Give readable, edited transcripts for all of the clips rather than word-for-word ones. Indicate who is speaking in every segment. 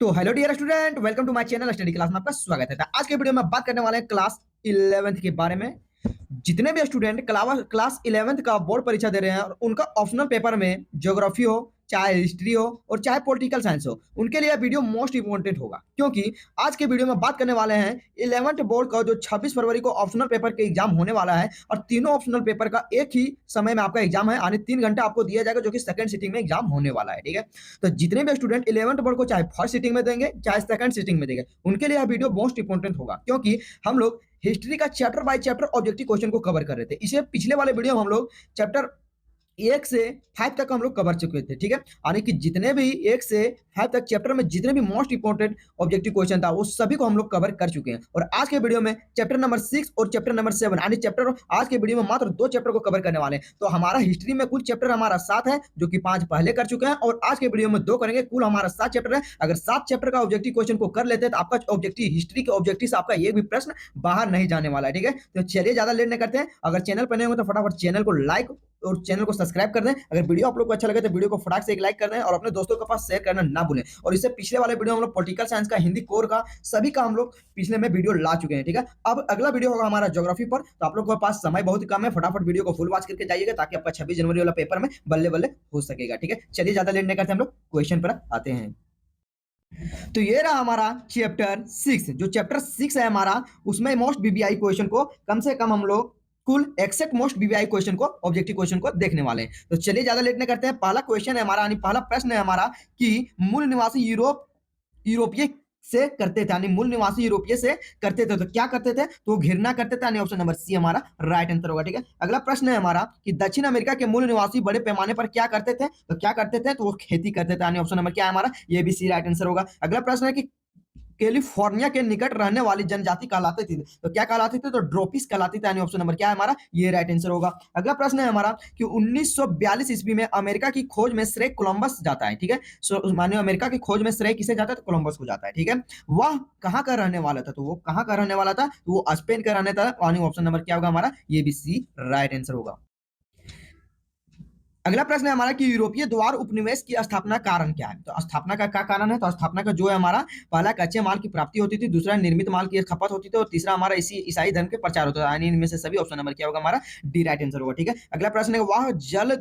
Speaker 1: तो hello dear student, welcome to my channel study class में आपका स्वागत है। तो आज के वीडियो में बात करने वाले हैं क्लास 11th के बारे में। जितने भी स्टूडेंट क्लास 11th का बोर्ड परीक्षा दे रहे हैं और उनका ऑप्शनल पेपर में ज्योग्राफी हो, चाहे हिस्ट्री हो और चाहे पॉलिटिकल साइंस हो, उनके लिए वीडियो मोस्ट इंपॉर्टेंट होगा, क्योंकि आज के वीडियो में बात करने वाले हैं 11th बोर्ड का जो 26 फरवरी को ऑप्शनल पेपर के एग्जाम होने वाला है। और तीनों ऑप्शनल पेपर का एक ही समय में आपका एग्जाम है, यानी 3 घंटा आपको दिया जाएगा, जो कि सेकंड सिटिंग में एग्जाम होने वाला है। ठीक है, तो जितने भी स्टूडेंट 11th बोर्ड को चाहे फर्स्ट सिटिंग में देंगे चाहे सेकंड सिटिंग में देंगे, उनके लिए यह वीडियो मोस्ट इंपॉर्टेंट होगा, क्योंकि हम लोग हिस्ट्री का chapter by chapter objective question को कवर कर रहे थे। इसे पिछले वाले वीडियो में हम लोग चैप्टर 1 से 5 तक हम लोग कवर चुके थे। ठीक है, यानी कि जितने भी 1 से 5 तक चैप्टर में जितने भी मोस्ट इंपोर्टेंट ऑब्जेक्टिव क्वेश्चन था वो सभी को हम लोग कवर कर चुके हैं। और आज के वीडियो में चैप्टर नंबर 6 और चैप्टर नंबर 7, यानी चैप्टर आज के वीडियो में मात्र 2 चैप्टर को कवर करने वाले हैं। तो हमारा हिस्ट्री में कुल चैप्टर हमारा 7 है, जो कि 5 पहले कर चुके हैं, और आज के वीडियो में 2 करेंगे। कुल हमारा 7 चैप्टर है। अगर 7 चैप्टर का ऑब्जेक्टिव क्वेश्चन को कर लेते हैं तो आपका ऑब्जेक्टिव हिस्ट्री के ऑब्जेक्टिव से आपका एक भी प्रश्न बाहर नहीं जाने वाला है। ठीक है, तो चलिए ज्यादा लेट नहीं करते हैं। अगर चैनल पर नए हो तो फटाफट चैनल को लाइक और चैनल को सब्सक्राइब कर दें। अगर वीडियो आप लोग को अच्छा लगे तो वीडियो को फटाक से एक लाइक कर दें और अपने दोस्तों के पास शेयर करना ना भूलें। और इससे पिछले वाले वीडियो हम लोग पॉलिटिकल साइंस का, हिंदी कोर का, सभी का हम लोग पिछले में वीडियो ला चुके हैं। ठीक है, अब अगला वीडियो होगा हमारा ज्योग्राफी पर। तो आप लोग के पास समय बहुत कम है, फटाफट वीडियो को फुल वॉच करके जाइएगा, ताकि आपका 26 जनवरी वाला पेपर में बल्ले बल्ले हो सकेगा। ठीक है, चलिए ज्यादा लेट नहीं करते, हम लोग क्वेश्चन पर आते हैं। तो ये रहा हमारा चैप्टर 6। जो चैप्टर 6 है हमारा, उसमें मोस्ट बीबीआई क्वेश्चन को कम से कम हम लोग कुल 61 मोस्ट बीबीआई क्वेश्चन को, ऑब्जेक्टिव क्वेश्चन को देखने वाले हैं। तो चलिए ज्यादा लेट नहीं करते हैं। पहला क्वेश्चन है हमारा, यानी पहला प्रश्न है हमारा कि मूल निवासी यूरोपीय से करते थे, यानी मूल निवासी यूरोपीय से करते थे तो क्या करते थे, तो घिरना करते थे, यानी ऑप्शन नंबर सी हमारा राइट आंसर होगा। ठीक है, अगला प्रश्न है हमारा कि दक्षिण अमेरिका के मूल निवासी बड़े पैमाने पर क्या करते थे, तो क्या करते थे, तो वो खेती करते थे, यानी ऑप्शन नंबर क्या है हमारा, ये भी सी राइट आंसर होगा। अगला प्रश्न है कि कैलिफोर्निया के निकट रहने वाली जनजाति कहलाती थी, तो क्या कहलाती थी, तो ड्रोपिस कहलाती थी, यानी ऑप्शन नंबर क्या है हमारा, ये राइट आंसर होगा। अगला प्रश्न है हमारा कि 1942 ईस्वी में अमेरिका की खोज में श्रेय कोलंबस जाता है। ठीक है, सो मानिए अमेरिका की खोज में श्रेय किसे जाता है, तो कोलंबस को जाता है। ठीक है, वह कहाँ का रहने वाला था, तो वो कहाँ का रहने वाला था, तो वो स्पेन का रहने था, यानी ऑप्शन नंबर क्या होगा हमारा, ये भी सी राइट आंसर होगा। अगला प्रश्न है हमारा कि यूरोपीय द्वार उपनिवेश की स्थापना कारण क्या है, तो स्थापना का क्या कारण है, तो स्थापना का जो है हमारा, पहला कच्चे माल की प्राप्ति होती थी, दूसरा निर्मित माल की खपत होती थी, और तीसरा हमारा ईसाई धर्म के प्रचार होता था, यानी इनमें से सभी ऑप्शन नंबर क्या होगा हमारा, डी राइट आंसर होगा। ठीक है, अगला प्रश्न है वह जल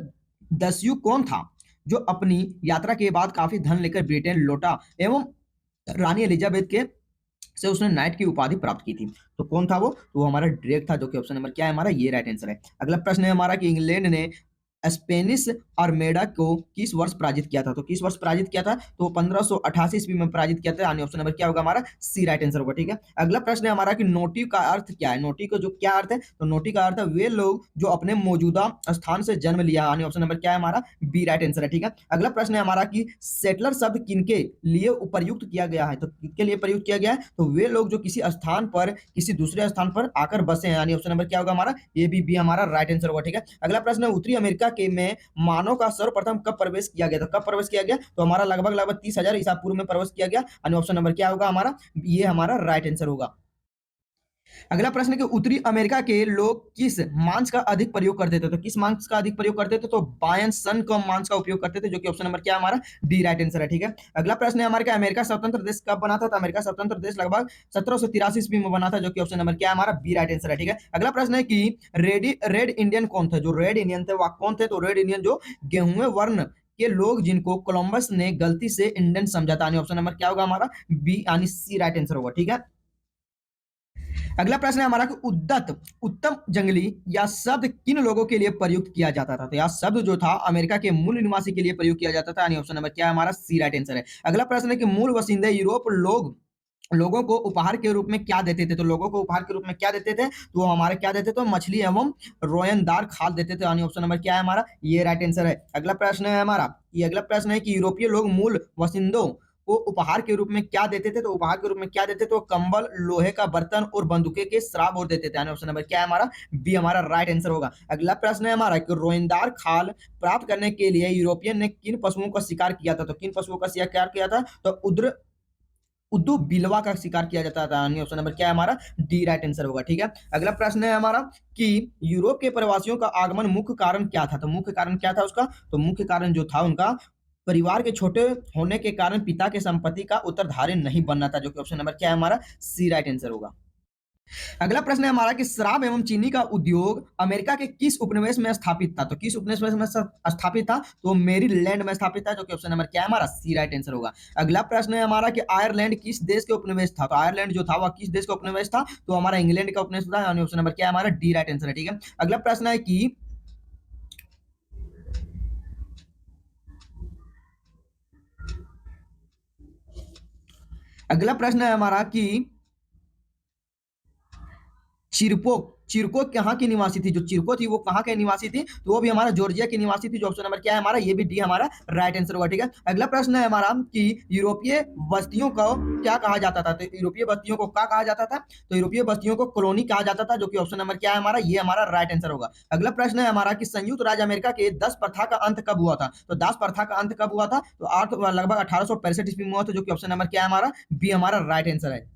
Speaker 1: दस्यु कौन था जो अपनी यात्रा के बाद काफी धन लेकर ब्रिटेन लौटा एवं रानी एलिजाबेथ के से उसने नाइट की उपाधि प्राप्त की थी, तो कौन था वो, तो वो हमारा ड्रेक था, जो कि ऑप्शन नंबर क्या है हमारा, ये राइट आंसर है। अगला प्रश्न है हमारा कि इंग्लैंड ने स्पेनिश आर्मेडा को किस वर्ष पराजित किया था, तो किस वर्ष पराजित किया था, तो 1588 ईस्वी में पराजित किया था, यानी ऑप्शन नंबर क्या होगा हमारा, सी राइट आंसर होगा। ठीक है, अगला प्रश्न है हमारा कि नोटिव का अर्थ क्या है, नोटिव का जो क्या अर्थ है, तो नोटिव का अर्थ है वे लोग जो अपने मौजूदा स्थान से जन्म लिया, यानी ऑप्शन नंबर क्या है हमारा, बी राइट आंसर है। ठीक है, अगला प्रश्न है हमारा कि सेटलर शब्द किनके लिए प्रयुक्त किया गया है, तो किसके लिए प्रयुक्त किया गया है, तो वे लोग जो किसी स्थान पर किसी दूसरे स्थान पर आकर बसे हैं, यानी ऑप्शन नंबर क्या होगा हमारा, ये भी हमारा राइट आंसर होगा। ठीक है, अगला प्रश्न है उत्तरी अमेरिका के में मानव का सर्वप्रथम कब प्रवेश किया गया था, कब प्रवेश किया गया, तो हमारा लगभग 30,000 ईसा पूर्व में प्रवेश किया गया, यानी ऑप्शन नंबर क्या होगा हमारा, ये हमारा राइट आंसर होगा। अगला प्रश्न है कि उत्तरी अमेरिका के लोग किस मांस का अधिक प्रयोग करते थे, तो किस मांस का अधिक प्रयोग करते थे, तो बायन का मांस का उपयोग करते थे, जो कि ऑप्शन नंबर क्या हमारा, डी राइट आंसर है। ठीक है, अगला प्रश्न है हमारे का अमेरिका स्वतंत्र देश कब बना था, तो अमेरिका स्वतंत्र देश लगभग 1783 ईस्वी में बना था, जो कि ऑप्शन नंबर क्या है हमारा, बी राइट आंसर है। ठीक है, अगला प्रश्न है कि रेड इंडियन कौन थे, जो रेड इंडियन थे वह कौन थे, तो रेड इंडियन जो गेहूं वर्ण के लोग जिनको कोलंबस ने गलती से इंडियन समझा था, ऑप्शन नंबर क्या होगा हमारा, बी यानी सी राइट आंसर होगा। ठीक है, अगला प्रश्न है हमारा कि उद्दत उत्तम जंगली या शब्द किन लोगों के लिए प्रयुक्त किया जाता था, तो यह शब्द जो था अमेरिका के मूल निवासी के लिए प्रयुक्त किया जाता था, यानी ऑप्शन नंबर क्या है हमारा, सी राइट आंसर है। अगला प्रश्न है कि मूल वसिंदे यूरोप लोगों को उपहार के रूप में क्या देते थे, तो लोगों को उपहार के रूप में क्या देते थे, तो हमारे क्या देते थे, मछली एवं रोयनदार खाल देते थे, यानी ऑप्शन नंबर क्या है हमारा, ये राइट आंसर है। अगला प्रश्न है हमारा, ये अगला प्रश्न है कि यूरोपीय लोग मूल वसिंदों को उपहार के रूप में क्या देते थे, तो उपहार के रूप में क्या देते थे, तो कंबल, लोहे का बर्तन और बंदूकें के शराब और देते थे, यानी ऑप्शन नंबर क्या है हमारा, बी हमारा राइट आंसर होगा। अगला प्रश्न है हमारा कि रोइंदार खाल प्राप्त करने के लिए यूरोपियन ने किन पशुओं का शिकार किया था, तो किन पशुओं का शिकार किया था, तो उद्दू बिलवा का शिकार किया जाता था, यानी ऑप्शन नंबर क्या है हमारा, डी राइट आंसर होगा। ठीक है, अगला प्रश्न है हमारा कि यूरोप के प्रवासियों का आगमन मुख्य कारण क्या था, तो मुख्य कारण क्या था उसका, तो मुख्य कारण जो था उनका परिवार के छोटे होने के कारण पिता के संपत्ति का उत्तरधारी नहीं बनना था, जो कि ऑप्शन नंबर क्या है हमारा सी राइट आंसर होगा। अगला प्रश्न है हमारा कि शराब एवं चीनी का उद्योग अमेरिका के किस उपनिवेश में स्थापित था? तो किस उपनिवेश में स्थापित था? तो मेरीलैंड में स्थापित था, जो कि ऑप्शन नंबर क्या है हमारा सी राइट आंसर होगा। अगला प्रश्न है हमारा कि आयरलैंड किस देश के उपनिवेश था? तो आयरलैंड जो था वह किस देश का उपनिवेश था? तो हमारा इंग्लैंड का उपनिवेश था, यानी ऑप्शन नंबर क्या है हमारा डी राइट आंसर है। ठीक है, अगला प्रश्न है कि अगला प्रश्न है हमारा कि चिरको चिरको कहाँ की निवासी थी? जो चिरको थी वो कहाँ के निवासी थी? तो वो भी हमारा जॉर्जिया की निवासी थी, जो ऑप्शन नंबर क्या है हमारा ये भी डी हमारा राइट आंसर होगा। ठीक है, अगला प्रश्न है हमारा कि यूरोपीय बस्तियों को क्या कहा जाता था? तो यूरोपीय बस्तियों को क्या कहा जाता था? तो यूरोपीय बस्तियों को कॉलोनी कहा जाता था, जो कि ऑप्शन नंबर क्या है हमारा ये हमारा राइट आंसर होगा। अगला प्रश्न है हमारा कि संयुक्त राज्य अमेरिका के 10 प्रथा का अंत कब हुआ था? तो 10 प्रथा का अंत कब हुआ था? तो लगभग 1865 ईस्वी में हुआ था, जो कि ऑप्शन नंबर क्या है हमारा बी हमारा राइट आंसर है।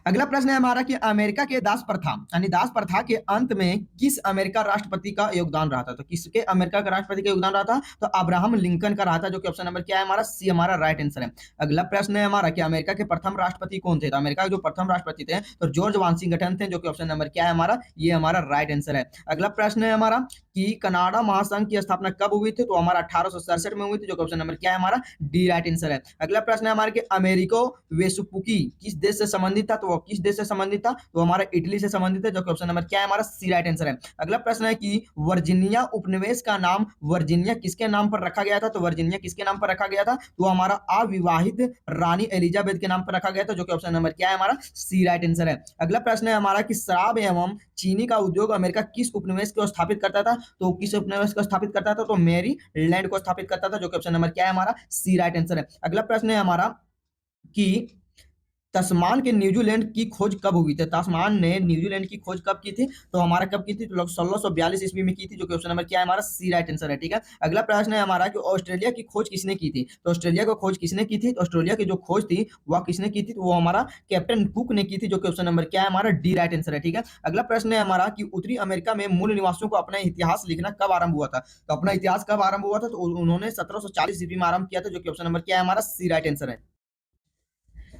Speaker 1: अगला प्रश्न है हमारा कि अमेरिका के दास प्रथा यानी दास प्रथा के अंत में किस अमेरिका राष्ट्रपति का योगदान रहा था? तो किसके अमेरिका का राष्ट्रपति का योगदान रहा था? तो अब्राहम लिंकन का रहा था, जो कि ऑप्शन नंबर क्या है हमारा सी हमारा राइट आंसर है। अगला प्रश्न है हमारा कि अमेरिका के प्रथम राष्ट्रपति कौन थे? तो अमेरिका के जो प्रथम राष्ट्रपति थे तो जॉर्ज वाशिंगटन थे, जो कि ऑप्शन नंबर क्या है हमारा ये हमारा राइट आंसर है। अगला प्रश्न है हमारा कि कनाडा महासंघ की स्थापना कब हुई थी? तो हमारा 1867 में हुई थी, जो कि ऑप्शन नंबर क्या है हमारा डी राइट आंसर है। अगला प्रश्न है हमारा कि अमेरिको वेसुपुकी किस देश से संबंधित था? तो वो किस देश से संबंधित था? तो हमारा इटली से संबंधित है, जो कि ऑप्शन नंबर क्या है हमारा सी राइट आंसर है। अगला प्रश्न है कि वर्जीनिया उपनिवेश का नाम वर्जीनिया किसके नाम पर रखा गया था? तो वर्जीनिया किसके नाम पर रखा गया था? तो हमारा अविवाहित रानी एलिजाबेथ के नाम पर रखा गया था, जो कि ऑप्शन नंबर क्या है हमारा सी राइट आंसर है। अगला प्रश्न है हमारा कि शराब एवं चीनी का उद्योग अमेरिका किस उपनिवेश को स्थापित करता था? तो किस उपनिवेश को स्थापित करता था? तो मेरी लैंड को स्थापित करता था, जो कि ऑप्शन नंबर क्या है हमारा सी राइट आंसर है। अगला प्रश्न है हमारा कि तस्मान के न्यूजीलैंड की खोज कब हुई थी? तस्मान ने न्यूजीलैंड की खोज कब की थी? तो हमारा कब की थी? तो 1642 ईस्वी में की थी, जो कि ऑप्शन नंबर क्या है हमारा सी राइट आंसर है। ठीक है, अगला प्रश्न है हमारा कि ऑस्ट्रेलिया की खोज किसने की थी? तो ऑस्ट्रेलिया को खोज किसने की थी? तो ऑस्ट्रेलिया की जो खोज थी वह किसने की थी? तो वो हमारा कैप्टन कुक ने की थी, जो कि ऑप्शन नंबर क्या है हमारा डी राइट आंसर है। ठीक है, अगला प्रश्न है हमारा कि उत्तरी अमेरिका में मूल निवासियों को अपना इतिहास लिखना कब आरंभ हुआ था? तो अपना इतिहास कब आरंभ हुआ था? तो उन्होंने 1740 ईस्वी में आरंभ किया था, जो कि ऑप्शन नंबर क्या है हमारा सी राइट आंसर है।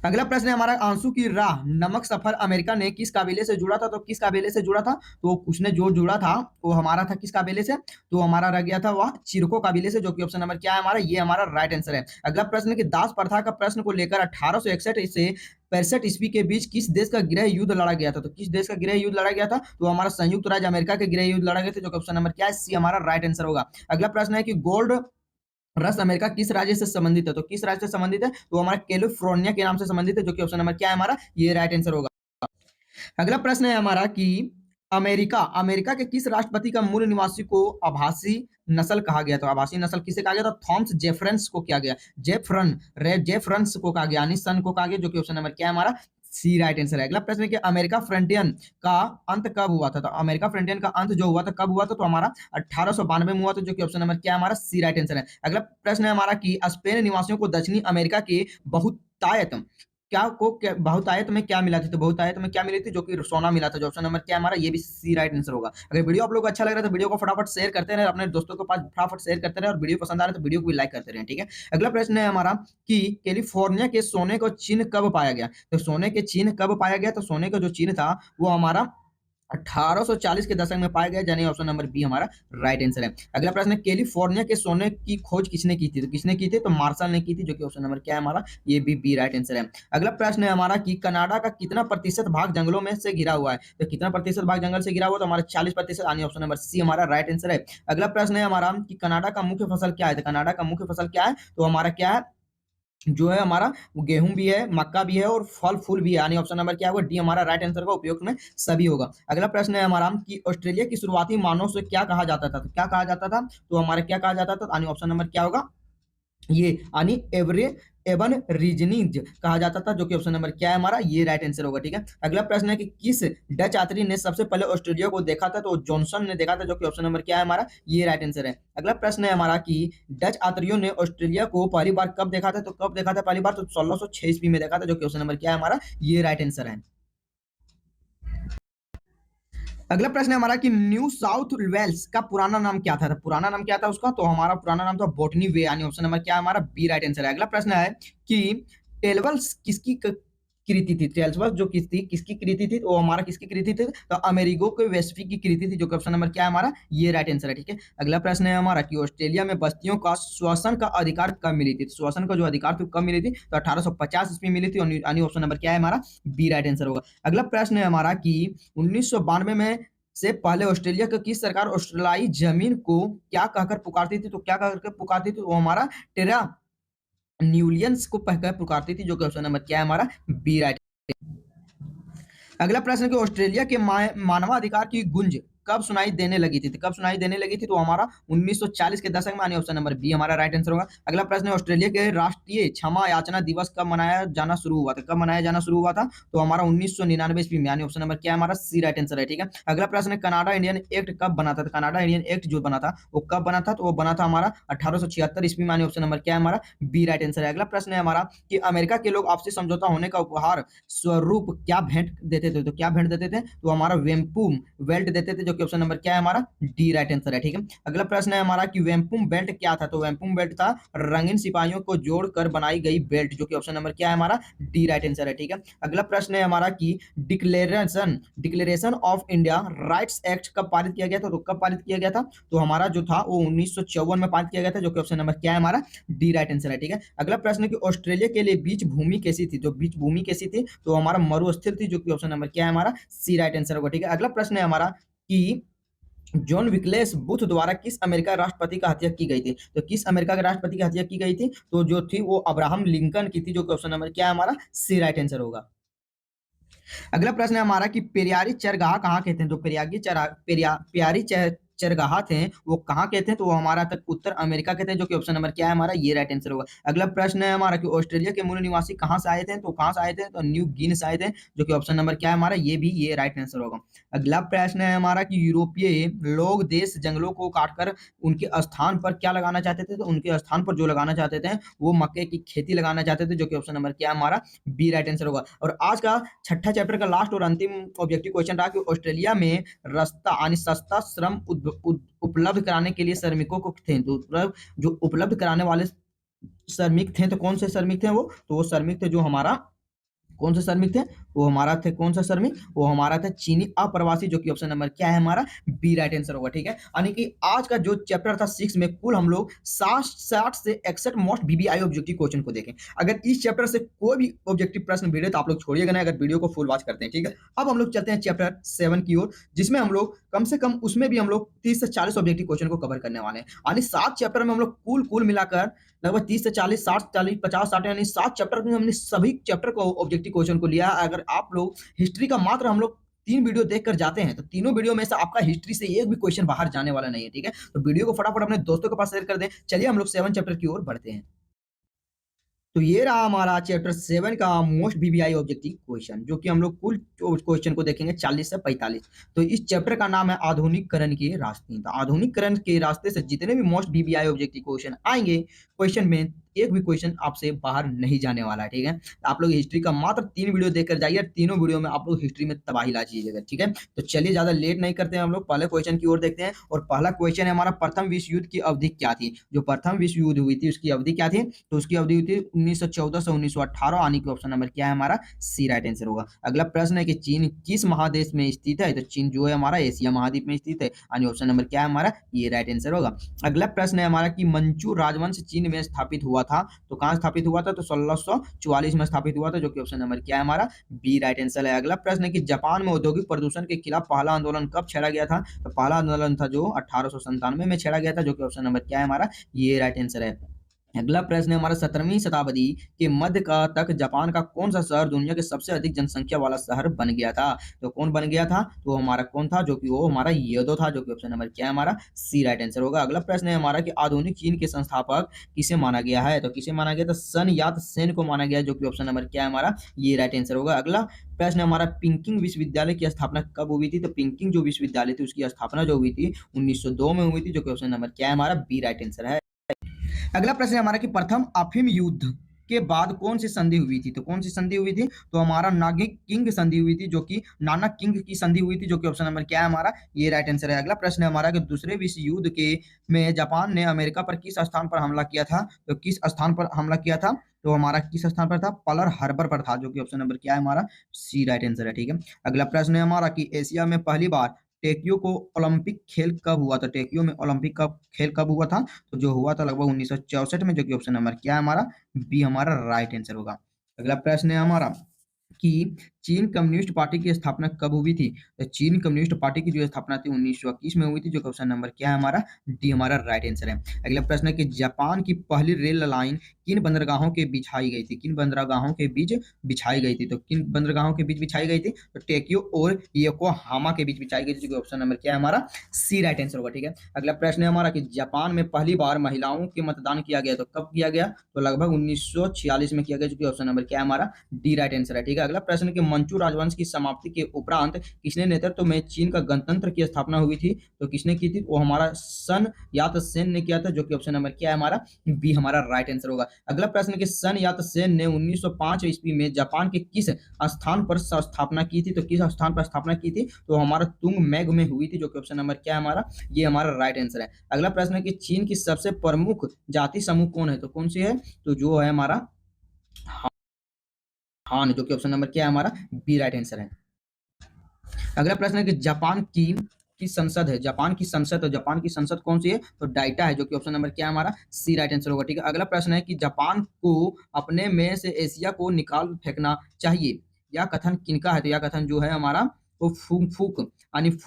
Speaker 1: अगला प्रश्न है हमारा आंसू की राह नमक सफर अमेरिका ने किस काबिले से जुड़ा था? तो किस काबिले से जुड़ा था? तो उसने जो जुड़ा था वो हमारा था किस काबिले से? तो हमारा रह गया था वह चिरको काबिले से, जो कि ऑप्शन नंबर क्या है हमारा ये हमारा राइट आंसर है। अगला प्रश्न कि दास प्रथा का प्रश्न को लेकर 1861 से 65 ईस्वी के बीच किस देश का गृह युद्ध लड़ा गया था? तो किस देश का गृह युद्ध लड़ा गया था? तो हमारा संयुक्त राज्य अमेरिका के गृह युद्ध लड़ा गया था, जो कि ऑप्शन नंबर क्या है सी हमारा राइट आंसर होगा। अगला प्रश्न है कि गोल्ड रस अमेरिका किस राज्य से संबंधित है? तो किस राज्य से संबंधित है? तो हमारा कैलिफोर्निया के नाम से संबंधित है, जो कि ऑप्शन नंबर क्या है हमारा ये राइट आंसर होगा। अगला प्रश्न है हमारा कि अमेरिका अमेरिका के किस राष्ट्रपति का मूल निवासी को आभासी नस्ल कहा गया? तो आभासी नस्ल किसे कहा गया? तो थॉमस जेफरन्स को किया गया, जेफरन्स को कहा गया, यानी सन को कहा गया, जो कि ऑप्शन नंबर क्या है हमारा सी राइट आंसर है। अगला प्रश्न है कि अमेरिका फ्रंटियर का अंत कब हुआ था? तो अमेरिका फ्रंटियर का अंत जो हुआ था कब हुआ था? तो हमारा 1892 में हुआ था, जो कि ऑप्शन नंबर क्या है हमारा सी राइट आंसर है। अगला प्रश्न है हमारा कि स्पेन निवासियों को दक्षिणी अमेरिका के बहुतायत बहुतायत में क्या मिला थी? तो बहुतायत में क्या मिली थी? जो कि सोना मिला था, जो ऑप्शन नंबर क्या है हमारा ये भी सी राइट आंसर होगा। अगर वीडियो आप लोग को अच्छा लग रहा है तो वीडियो को फटाफट शेयर करते रहे, अपने दोस्तों के पास फटाफट शेयर करते रहे, और वीडियो पसंद आ रहा है तो वीडियो को भी लाइक करते रहे। ठीक है, अगला प्रश्न है हमारा कि कैलिफोर्निया के सोने को चिन्ह कब पाया गया? तो सोने के चिन्ह कब पाया गया? तो सोने का जो चिन्ह था वो हमारा 1840 के दशक में पाया गया, यानी ऑप्शन नंबर बी हमारा राइट आंसर है। अगला प्रश्न है कैलिफोर्निया के सोने की खोज किसने की थी? तो किसने की थी? तो मार्शल ने की थी, जो कि ऑप्शन नंबर क्या है हमारा ये भी बी राइट आंसर है। अगला प्रश्न है हमारा कि कनाडा का कितना प्रतिशत भाग जंगलों में से घिरा हुआ है? तो कितना प्रतिशत भाग जंगल से घिरा हुआ? तो हमारा 40%, यानी ऑप्शन नंबर सी हमारा राइट आंसर है। अगला प्रश्न है हमारा कि कनाडा का मुख्य फसल क्या है? तो कनाडा का मुख्य फसल क्या है? तो हमारा क्या है जो है हमारा गेहूं भी है, मक्का भी है और फल फूल भी है, यानी ऑप्शन नंबर क्या होगा डी हमारा राइट आंसर का उपयोग में सभी होगा। अगला प्रश्न है हमारा कि ऑस्ट्रेलिया की शुरुआती मानव से क्या कहा जाता था? तो क्या कहा जाता था? तो हमारा क्या कहा जाता था? यानी ऑप्शन नंबर क्या होगा ये यानी एवरे एवन रीजनिंग कहा जाता था, जो कि ऑप्शन नंबर क्या है हमारा ये राइट आंसर होगा। ठीक है, अगला प्रश्न है कि किस डच यात्री ने सबसे पहले ऑस्ट्रेलिया को देखा था? तो जॉनसन ने देखा था, जो कि ऑप्शन नंबर क्या है हमारा ये राइट आंसर है। अगला प्रश्न है हमारा कि डच यात्रियों ने ऑस्ट्रेलिया को पहली बार कब देखा था? तो कब देखा था पहली बार? तो 1606 ईस्वी में देखा था, जो कि ऑप्शन नंबर क्या है हमारा ये राइट आंसर है। अगला प्रश्न है हमारा कि न्यू साउथ वेल्स का पुराना नाम क्या था? तो पुराना नाम क्या था उसका? तो हमारा पुराना नाम था बोटनी वे, यानी ऑप्शन नंबर क्या है हमारा बी राइट आंसर है। अगला प्रश्न है कि टेलवल्स किसकी कृति थी? टेलवल्स जो किसकी कृति थी? तो हमारा किसकी कृति थी? तो अमेरिगो के वेस्फी की कृति थी, जो कि ऑप्शन नंबर क्या है हमारा ये राइट आंसर है। ठीक है, अगला प्रश्न है हमारा कि ऑस्ट्रेलिया में बस्तियों का श्वसन का अधिकार कब मिली थी? श्वसन का जो अधिकार थी कब मिली थी? तो 1850 ईस्वी मिली थी, यानी ऑप्शन नंबर क्या है हमारा बी राइट आंसर होगा। अगला प्रश्न है हमारा कि 1992 में से पहले ऑस्ट्रेलिया की किस सरकार ऑस्ट्रेलियाई जमीन को क्या कहकर पुकारती थी? तो क्या कहकर पुकारती थी? वो हमारा टेरा न्यूलियंस को कहकर पुकारती थी, जो कि ऑप्शन नंबर क्या है हमारा बी राइट। अगला प्रश्न कि ऑस्ट्रेलिया के मानवाधिकार की गुंज कब सुनाई देने लगी थी? तो कब सुनाई देने लगी थी? तो हमारा 1940 के दशक में, यानी ऑप्शन नंबर बी हमारा राइट आंसर होगा। अगला प्रश्न है ऑस्ट्रेलिया के राष्ट्रीय क्षमा याचना दिवस कब मनाया जाना शुरू हुआ था? कब मनाया जाना शुरू हुआ था? तो हमारा 1999 ईस्वी में, यानी ऑप्शन नंबर क्या है हमारा सी राइट आंसर है। ठीक है, अगला प्रश्न है कनाडा इंडियन एक्ट कब बना था? कनाडा इंडियन एक्ट जो बना था वो कब बना था? तो वो बना था हमारा 1876 ईस्वी में, यानी ऑप्शन नंबर क्या है हमारा बी राइट आंसर है। अगला प्रश्न है हमारा कि अमेरिका के लोग आपसी समझौता होने का उपहार स्वरूप क्या भेंट देते थे? तो क्या भेंट देते थे? तो हमारा वेम्पूम बेल्ट देते थे, जो कि ऑप्शन नंबर क्या है हमारा डी राइट आंसर है। ठीक है, अगला प्रश्न है हमारा कि वेम्पूम बेल्ट क्या था? तो वेम्पूम बेल्ट था रंगीन सिपाहियों को जोड़कर बनाई गई बेल्ट, जो कि ऑप्शन नंबर क्या है हमारा डी राइट आंसर है। ठीक है, अगला प्रश्न है हमारा कि declaration of India rights act कब पारित किया गया था? तो कब पारित किया गया था? तो हमारा जो था वो 1954 में पारित किया गया था, जो कि ऑप्शन नंबर क्या है हमारा डी राइट आंसर है। ठीक है, अगला प्रश्न है कि ऑस्ट्रेलिया के लिए बीच भूमि कैसी थी? तो बीच भूमि कैसी थी? तो हमारा मरुस्थल थी, जो कि ऑप्शन नंबर क्या है हमारा सी राइट आंसर होगा। ठीक है, अगला प्रश्न है हमारा कि जॉन विक्लेस बुथ द्वारा किस अमेरिका राष्ट्रपति का हत्या की गई थी? तो किस अमेरिका के राष्ट्रपति की हत्या की गई थी? तो जो थी वो अब्राहम लिंकन की थी, जो कि ऑप्शन नंबर क्या है हमारा सी राइट आंसर होगा। अगला प्रश्न है हमारा कि पेरियारी चरगाह कहाँ कहते हैं? तो प्यारी चरगाह थे वो कहाँ कहते हैं? तो वो हमारा तक उत्तर अमेरिका कहते हैं, जो कि ऑप्शन नंबर क्या है हमारा ये राइट आंसर होगा। अगला प्रश्न है हमारा कि ऑस्ट्रेलिया के मूल निवासी कहाँ से आए थे? तो कहाँ से आए थे? तो न्यू गिनी से आए थे, जो कि ऑप्शन नंबर क्या है हमारा ये भी ये राइट आंसर होगा। अगला प्रश्न है हमारा कि यूरोपीय लोग देश जंगलों को काटकर उनके स्थान पर क्या लगाना चाहते थे? तो उनके स्थान पर जो लगाना चाहते थे वो मक्के की खेती लगाना चाहते थे, जो कि ऑप्शन नंबर क्या है हमारा बी राइट आंसर होगा। और आज का छठा चैप्टर का लास्ट और अंतिम ऑब्जेक्टिव क्वेश्चन रहा कि ऑस्ट्रेलिया में रास्ता यानी सस्ता श्रम उपलब्ध कराने के लिए श्रमिकों को थे, तो जो उपलब्ध कराने वाले श्रमिक थे, तो कौन से श्रमिक थे वो? तो वो श्रमिक थे जो हमारा कौन से श्रमिक थे? वो हमारा थे कौन सा श्रमिक? वो हमारा था चीनी अप्रवासी, जो कि ऑप्शन नंबर क्या है हमारा बी राइट आंसर होगा। ठीक है, यानी कि आज का जो चैप्टर था 6 में कुल हम लोग 60 से 61 मोस्ट बीबीआई ऑब्जेक्टिव क्वेश्चन को देखें। अगर इस चैप्टर से कोई भी ऑब्जेक्टिव प्रश्न भिड़े तो आप लोग छोड़िएगा ना, अगर वीडियो को फुल वॉच करते हैं। ठीक है, अब हम लोग चलते हैं चैप्टर 7 की ओर, जिसमें हम लोग कम से कम उसमें भी हम लोग 30 से 40 ऑब्जेक्टिव क्वेश्चन को कवर करने वाले हैं। यानी 7 चैप्टर में हम लोग कुल मिलाकर लगभग 30 से 40, 60, 40, 50, 60, यानी 7 चैप्टर में हमने सभी चैप्टर को ऑब्जेक्टिव क्वेश्चन को लिया। अगर आप लोग हिस्ट्री का मात्र हम लोग 3 वीडियो देखकर जाते हैं तो तीनों वीडियो में से आपका हिस्ट्री से एक भी क्वेश्चन बाहर जाने वाला नहीं है। ठीक है, तो वीडियो को फटाफट अपने दोस्तों के पास शेयर कर दें। चलिए हम लोग 7 चैप्टर की ओर बढ़ते हैं। तो ये रहा हमारा चैप्टर 7 का मोस्ट बीबीआई ऑब्जेक्टिव क्वेश्चन, जो कि हम लोग कुल क्वेश्चन को देखेंगे 40 से 45। तो इस चैप्टर का नाम है आधुनिकीकरण के रास्ते। तो आधुनिकीकरण के रास्ते से जितने भी मोस्ट बीबीआई ऑब्जेक्टिव क्वेश्चन आएंगे, क्वेश्चन में एक भी क्वेश्चन आपसे बाहर नहीं जाने वाला है। ठीक है, तो आप लोग हिस्ट्री का मात्र 3 वीडियो देखकर जाइए, तीनों वीडियो में आप लोग हिस्ट्री में तबाही ला दीजिएगा। ठीक है, तो चलिए ज्यादा लेट नहीं करते हैं, हम लोग पहले क्वेश्चन की ओर देखते हैं। और पहला क्वेश्चन है हमारा प्रथम विश्व युद्ध की अवधि क्या थी? जो प्रथम विश्व युद्ध हुई थी उसकी अवधि क्या थी? तो उसकी अवधि हुई थी 1914 से 1918, आने के ऑप्शन नंबर क्या है हमारा सी राइट आंसर होगा। अगला प्रश्न है कि चीन किस महादेश में स्थित है? तो चीन जो है हमारा एशिया महाद्वीप में स्थित है, यानी ऑप्शन नंबर क्या है हमारा ये राइट आंसर होगा। अगला प्रश्न है हमारा कि मंचू राजवंश चीन में स्थापित हुआ था, तो कहां स्थापित हुआ था? तो 1644 में स्थापित हुआ था, जो कि ऑप्शन नंबर क्या है हमारा बी राइट आंसर है। अगला प्रश्न है कि जापान में औद्योगिक प्रदूषण के खिलाफ पहला आंदोलन कब छेड़ा गया था? तो पहला आंदोलन था जो 1897 में छेड़ा गया था, जो कि ऑप्शन नंबर क्या है हमारा ये राइट आंसर है। अगला प्रश्न है हमारा 17वीं शताब्दी के मध्य का तक जापान का कौन सा शहर दुनिया के सबसे अधिक जनसंख्या वाला शहर बन गया था? तो कौन बन गया था? तो हमारा कौन था? जो कि वो हमारा येदो था, जो कि ऑप्शन नंबर क्या है हमारा सी राइट आंसर होगा। अगला प्रश्न है हमारा कि आधुनिक चीन के संस्थापक किसे माना गया है? तो किसे माना गया? तो सन यात सेन को माना गया, जो कि ऑप्शन नंबर क्या है हमारा ये राइट आंसर होगा। अगला प्रश्न है हमारा पिंकिंग विश्वविद्यालय की स्थापना कब हुई थी? तो पिंकिंग जो विश्वविद्यालय थी उसकी स्थापना जो हुई थी 1902 में हुई थी, जो कि ऑप्शन नंबर क्या है हमारा बी राइट आंसर है। अगला प्रश्न है हमारा कि प्रथम अफीम युद्ध के बाद कौन सी संधि हुई थी? तो कौन सी संधि हुई थी? तो हमारा नागिक किंग संधि हुई थी, जो कि नानक किंग की संधि हुई थी, जो कि ऑप्शन नंबर क्या है हमारा, ये राइट आंसर है। अगला प्रश्न है हमारा कि दूसरे विश्व युद्ध के में जापान ने अमेरिका पर किस स्थान पर हमला किया था? तो किस स्थान पर हमला किया था? तो हमारा किस स्थान पर था? पर्ल हार्बर पर था, जो कि ऑप्शन नंबर क्या है हमारा, सी राइट आंसर है। ठीक है, अगला प्रश्न है हमारा कि एशिया में पहली बार टोक्यो को ओलंपिक खेल कब हुआ था? टोक्यो में ओलंपिक का खेल कब हुआ था? तो जो हुआ था लगभग 1964 में, जो कि ऑप्शन नंबर क्या है हमारा, बी हमारा राइट आंसर होगा। अगला प्रश्न है हमारा कि चीन कम्युनिस्ट पार्टी की स्थापना कब हुई थी? तो चीन कम्युनिस्ट पार्टी की जो स्थापना थी 1921 में हुई थी, जो कि ऑप्शन नंबर क्या है हमारा, डी हमारा राइट आंसर है। अगला प्रश्न है कि जापान की पहली रेल लाइन किन बंदरगाहों के बिछाई गई थी? किन बंदरगाहों के बीच बिछाई गई थी? तो किन बंदरगाहों के बीच बिछाई गई थी? तो टोक्यो और योकोहामा के बीच बिछाई गई थी, जो कि ऑप्शन नंबर क्या है हमारा, सी राइट आंसर होगा। ठीक है, अगला प्रश्न है हमारा कि जापान में पहली बार महिलाओं के मतदान किया गया, तो कब किया गया? तो लगभग 1946 में किया गया, जो कि ऑप्शन नंबर क्या है हमारा, डी राइट आंसर है। ठीक है, अगला प्रश्न कि मंचू राजवंश की समाप्ति के उपरांत किसने नेतृत्व में चीन का गणतंत्र की स्थापना हुई थी? तो किसने की थी? वो हमारा सन यात सेन ने किया था, जो कि ऑप्शन नंबर क्या है हमारा, बी हमारा राइट आंसर होगा। अगला प्रश्न कि सन यात सेन ने 1905 ईस्वी में जापान के किस स्थान पर स्थापना की थी? तो किस स्थान पर स्थापना की थी? तो हमारा तुंग मैग में हुई थी, जो कि ऑप्शन नंबर क्या है हमारा, ये हमारा राइट आंसर है। अगला प्रश्न है कि चीन की सबसे प्रमुख जाति समूह कौन है? तो कौन सी है? तो जो है हमारा हान, जो कि ऑप्शन नंबर क्या है हमारा, बी राइट आंसर है। अगला प्रश्न है कि जापान की संसद है, जापान की संसद, तो जापान की संसद कौन सी है? तो डाइटा है, जो कि ऑप्शन नंबर क्या है हमारा, सी राइट आंसर होगा। ठीक है, अगला प्रश्न है कि जापान को अपने में से एशिया को निकाल फेंकना चाहिए, यह कथन किनका है? तो यह कथन जो है हमारा, वो फूक यानी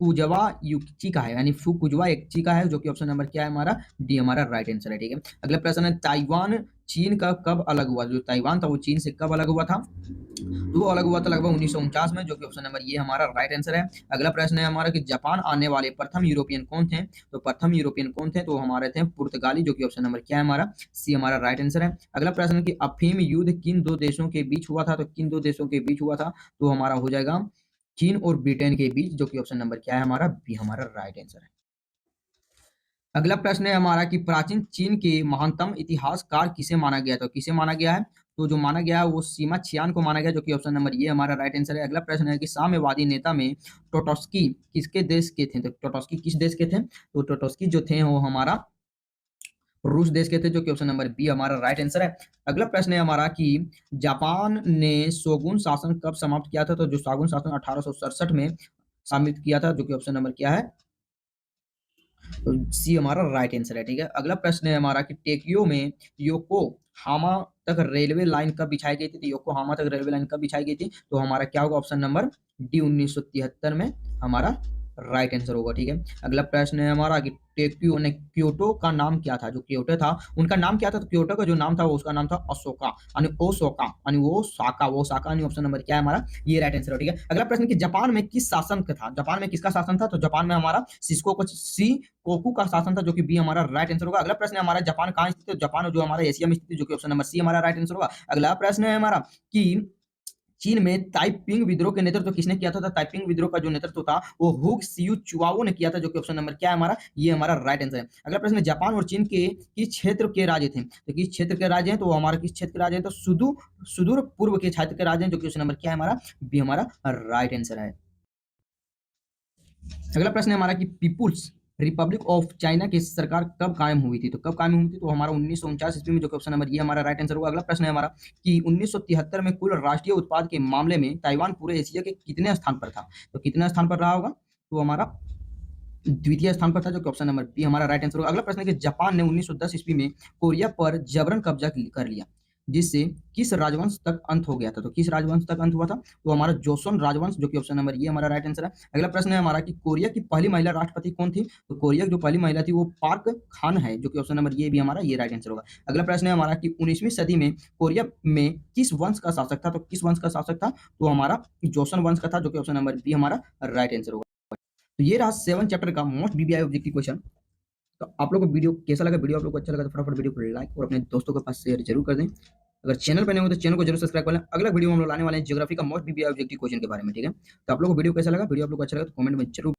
Speaker 1: कुजवा युक्ची का है, यानी कुजवा युक्ची का है, जो कि ऑप्शन नंबर क्या है हमारा, डी हमारा राइट आंसर है। ठीक है, अगला प्रश्न है ताइवान चीन का कब अलग हुआ? जो ताइवान था वो चीन से कब अलग हुआ था? तो वो अलग हुआ था लगभग 1949 में, जो कि ऑप्शन नंबर ये हमारा राइट आंसर है। अगला प्रश्न है हमारा कि जापान आने वाले प्रथम यूरोपियन कौन थे? तो प्रथम यूरोपियन कौन थे? तो हमारे थे पुर्तगाली, जो कि ऑप्शन नंबर क्या है हमारा, सी हमारा राइट आंसर है। अगला प्रश्न कि अफीम युद्ध किन दो देशों के बीच हुआ था? तो किन दो देशों के बीच हुआ था? तो हमारा हो जाएगा चीन और ब्रिटेन के बीच, जो कि ऑप्शन नंबर क्या है हमारा, बी हमारा राइट आंसर है। अगला प्रश्न है हमारा कि प्राचीन चीन के महानतम इतिहासकार किसे माना गया? तो किसे माना गया है? तो जो माना गया है वो सीमा छियान को माना गया, जो कि ऑप्शन नंबर ये हमारा राइट आंसर है। अगला प्रश्न है कि साम्यवादी नेता में टोटोस्की किसके देश के थे? तो टोटोस्की किस देश के थे? तो टोटोस्की जो थे वो हमारा रूस देश के थे, जो कि ऑप्शन नंबर बी हमारा राइट आंसर है। अगला प्रश्न है हमारा कि जापान ने शोगुन शासन कब समाप्त किया था? तो जो शोगुन शासन 1867 में समाप्त किया था, जो कि ऑप्शन नंबर क्या है, तो सी हमारा राइट आंसर है। ठीक है, अगला प्रश्न है हमारा कि टोक्यो में योकोहामा तक रेलवे लाइन कब बिछाई गई थी? तो योकोहामा तक रेलवे लाइन कब बिछाई गई थी? तो हमारा क्या होगा, ऑप्शन नंबर डी 1973 में हमारा राइट आंसर होगा। ठीक है, अगला प्रश्न है हमारा कि टोक्यो ने क्योटो का नाम क्या था? जो क्योटो था उनका नाम क्या था? तो क्योटो का जो नाम था वो उसका नाम था अशोका, यानी ओसोका, यानी वो साका, यानी ऑप्शन नंबर क्या है हमारा, ये राइट आंसर है। ठीक है, अगला प्रश्न कि जापान में किस शासन का था? जापान में किसका शासन था? तो जापान में हमारा सिस्को को सी कोकू का शासन था, जो कि बी हमारा राइट आंसर होगा। अगला प्रश्न है हमारा जापान कहाँ स्थित है? जापान जो हमारा एशिया में स्थित है, जो कि ऑप्शन नंबर सी हमारा राइट आंसर होगा। अगला प्रश्न है हमारा कि चीन में ताइपिंग विद्रोह के नेतृत्व किसने किया था? ताइपिंग विद्रोह का जो नेतृत्व था वो हुग सियू चुआओ ने किया था, जो कि ऑप्शन नंबर क्या है हमारा, ये हमारा राइट आंसर है। अगला प्रश्न है जापान और चीन के किस क्षेत्र के राज्य थे? तो किस क्षेत्र के राज्य हैं? तो हमारा किस क्षेत्र के राज्य हैं? तो सुदूर पूर्व के क्षेत्र के राज्य हैं, जो कि ऑप्शन नंबर क्या है हमारा, बी हमारा राइट आंसर है। अगला प्रश्न है हमारा कि पीपुल्स रिपब्लिक ऑफ चाइना की सरकार कब कायम हुई थी? तो कब कायम हुई थी? तो हमारा 1949 ईस्वी में, जो कि ऑप्शन नंबर ये हमारा राइट आंसर होगा। अगला प्रश्न है हमारा कि 1973 में कुल राष्ट्रीय उत्पाद के मामले में ताइवान पूरे एशिया के कितने स्थान पर था? तो कितने स्थान पर रहा होगा? तो हमारा द्वितीय स्थान पर था, जो कि ऑप्शन नंबर बी हमारा राइट आंसर होगा। अगला प्रश्न है कि जापान ने 1910 ईस्वी में कोरिया पर जबरन कब्जा कर लिया, जिससे किस राजवंश तक अंत हो गया था? तो किस राजवंश तक अंत हुआ था? तो हमारा जोसन राजवंश, जो कि ऑप्शन नंबर ये हमारा राइट आंसर है। अगला प्रश्न है हमारा कि कोरिया की पहली महिला राष्ट्रपति कौन थी? तो कोरिया की जो पहली महिला थी वो पार्क खान है, जो कि ऑप्शन नंबर ये भी हमारा ये राइट आंसर होगा। अगला प्रश्न है हमारा कि 19वीं सदी में कोरिया में किस वंश का शासक था? तो किस वंश का शासक था? तो हमारा जोसन वंश का था, जो कि ऑप्शन नंबर बी हमारा राइट आंसर होगा। तो ये रहा 7 चैप्टर का मोस्ट बीबीआई ऑब्जेक्टिव क्वेश्चन। तो आप लोग को वीडियो कैसा लगा? वीडियो आप लोग को अच्छा लगा तो फटाफट वीडियो को लाइक और अपने दोस्तों के पास शेयर जरूर कर दें। अगर चैनल पर नए हो तो चैनल को जरूर सब्सक्राइब कर लें। अगला वीडियो में हम लोग लाने वाले हैं ज्योग्राफी का मोस्ट बीबीआई ऑब्जेक्टिव क्वेश्चन के बारे में। ठीक है, तो आप लोग को वीडियो कैसा लगा? वीडियो आप लोग को अच्छा लगा तो कमेंट में जरूर